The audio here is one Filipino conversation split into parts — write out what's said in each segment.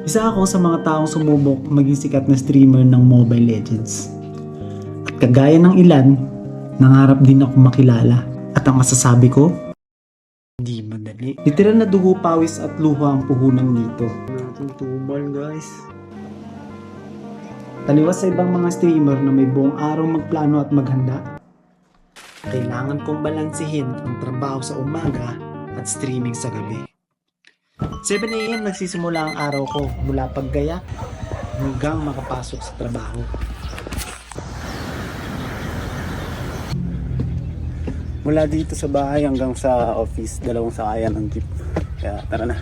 Isa ako sa mga taong sumubok maging sikat na streamer ng Mobile Legends. At kagaya ng ilan, nangarap din ako makilala. At ang masasabi ko, hindi madali. Literal na dugo, pawis at luha ang puhunan dito. Natin tumal guys. Taliwas sa ibang mga streamer na may buong araw magplano at maghanda, kailangan kong balansehin ang trabaho sa umaga at streaming sa gabi. 7 AM nagsisimula ang araw ko mula paggaya hanggang makapasok sa trabaho. Mula dito sa bahay hanggang sa office, 2 sakayan ang jeep. Kaya tara na.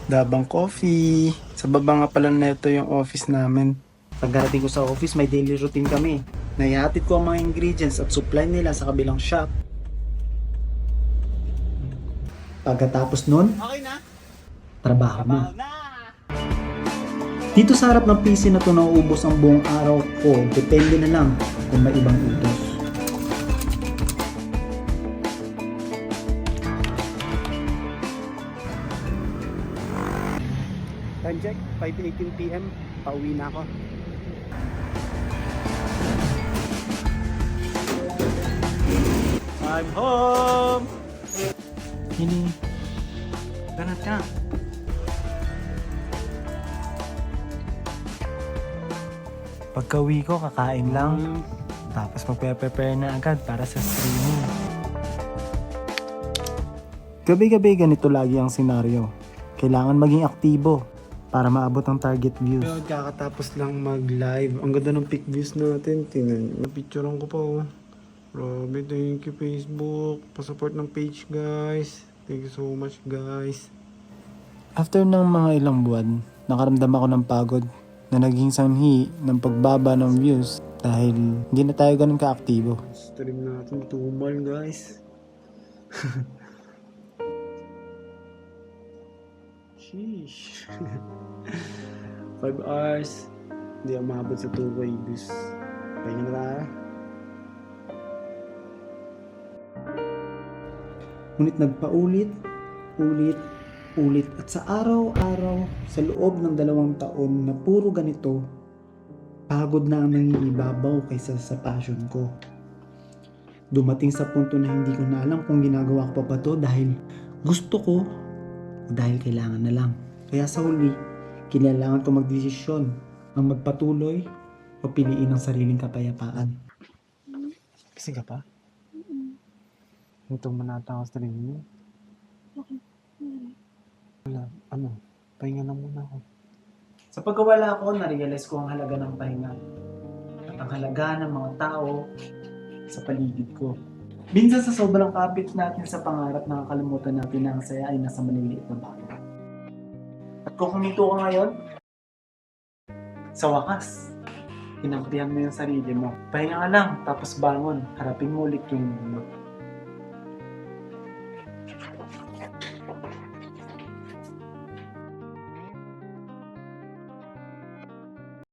Dabang Coffee. Sa baba nga pala na ito yung office namin. Pagdating ko sa office, may daily routine kami. Naihatid ko ang mga ingredients at supply nila sa kabilang shop. Pagkatapos nun, Okay na? trabaho na. Dito sa harap ng PC na to nauubos ang buong araw ko. Depende na lang kung may ibang utos. Time check, 5:18 PM. Pauwi na ako. I'm home! Hini, ganat ka. Pagka-uwi ko, kakain lang. Tapos magpe-prepare na agad para sa streaming. Gabi-gabi ganito lagi ang senaryo. Kailangan maging aktibo para maabot ang target views. Kakatapos lang mag-live. Ang ganda ng pic views natin. Tingnan, napicturean ko pa oh. Grabe, thank you Facebook. Pasupport ng page guys. Thank you so much guys. After ng mga ilang buwan, nakaramdam ako ng pagod na naging sanhi ng pagbaba ng views dahil hindi na tayo ganun ka-aktibo. Stream natin tumal guys. Sheesh. 5 hours. Hindi ako mahabot sa 2K views. Pahinga na tayo. Ngunit nagpaulit, ulit at sa araw-araw sa loob ng 2 taon na puro ganito, pagod na ang nangingibabaw kaysa sa passion ko. Dumating sa punto na hindi ko na alam kung ginagawa ko pa ba to dahil gusto ko o dahil kailangan na lang. Kaya sa huli, kailangan ko magdesisyon ang magpatuloy o piliin ang sariling kapayapaan. Kasi ka pa? Itong manata ako sa stream niyo. Wala, pahinga na muna ako. Sa pagkawala ko, narealize ko ang halaga ng pahinga at ang halaga ng mga tao sa paligid ko. Minsan sa sobrang kapit natin sa pangarap, nakakalimutan natin na ang saya ay nasa maliliit na bagay. At kung huminto ka ngayon, sa wakas, kinampihan mo yung sarili mo. Pahinga ka lang, tapos bangon, harapin mo ulit yung mundo.